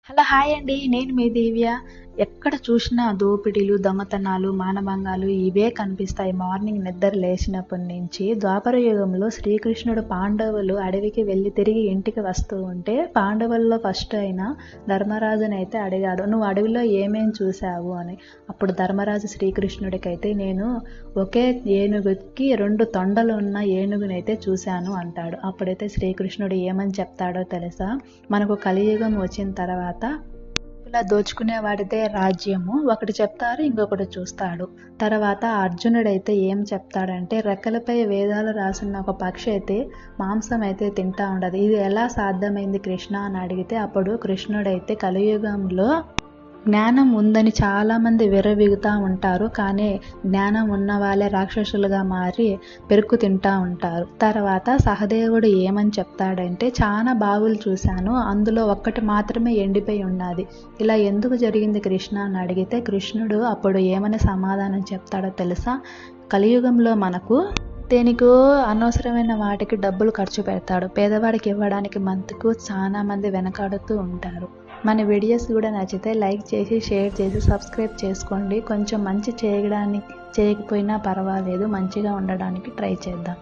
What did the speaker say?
Hello hi అండి. నేను మీ దివ్య. ఎక్కడ చూసినా దోపిడీలు, దొంగతనాలు, మానభంగాలు ఇవే కనిపిస్తాయి. మార్నింగ్ నిద్ర లేచినప్పటి నుంచి. ద్వాపర యుగంలో శ్రీకృష్ణుడు పాండవులు అడవికి వెళ్ళి తిరిగి ఇంటికి వస్తూ ఉంటే పాండవుల్లో ఫస్ట్ అయిన ధర్మరాజునైతే అడిగాడు, నువ్వు అడవిలో ఏమేం చూసావు అని. అప్పుడు ధర్మరాజు శ్రీకృష్ణుడికైతే నేను ఒకే ఏనుగుకి 2 తొండలు ఉన్న ఏనుగునైతే చూశాను అంటాడు. అప్పుడైతే శ్రీకృష్ణుడు ఏమని చెప్తాడో తెలుసా? మనకు కలియుగం వచ్చిన తర్వాత ఇలా దోచుకునే వాడితే రాజ్యము ఒకటి చెప్తారు, ఇంకొకటి చూస్తాడు. తర్వాత అర్జునుడైతే ఏం చెప్తాడంటే, రెక్కలపై వేదాలు రాసిన ఒక పక్షి అయితే మాంసం అయితే తింటా ఉండదు, ఇది ఎలా సాధ్యమైంది కృష్ణ అని అడిగితే అప్పుడు కృష్ణుడైతే కలియుగంలో జ్ఞానం ఉందని చాలామంది విర్రవీగుతూ ఉంటారు, కానీ జ్ఞానం ఉన్న వాళ్ళే రాక్షసులుగా మారి పెరుకు తింటూ ఉంటారు. తర్వాత సహదేవుడు ఏమని చెప్తాడంటే, చాలా బావులు చూశాను, అందులో ఒక్కటి మాత్రమే ఎండిపోయి ఉన్నది, ఇలా ఎందుకు జరిగింది కృష్ణ అని అడిగితే కృష్ణుడు అప్పుడు ఏమని సమాధానం చెప్తాడో తెలుసా? కలియుగంలో మనకు దేనికో అనవసరమైన వాటికి డబ్బులు ఖర్చు పెడతాడు, పేదవాడికి ఇవ్వడానికి మందుకు చాలా మంది వెనకాడుతూ ఉంటారు. మన వీడియోస్ కూడా నచ్చితే లైక్ చేసి, షేర్ చేసి, సబ్స్క్రైబ్ చేసుకోండి. కొంచెం మంచి చేయడానికి చేయకపోయినా పర్వాలేదు, మంచిగా ఉండడానికి ట్రై చేద్దాం.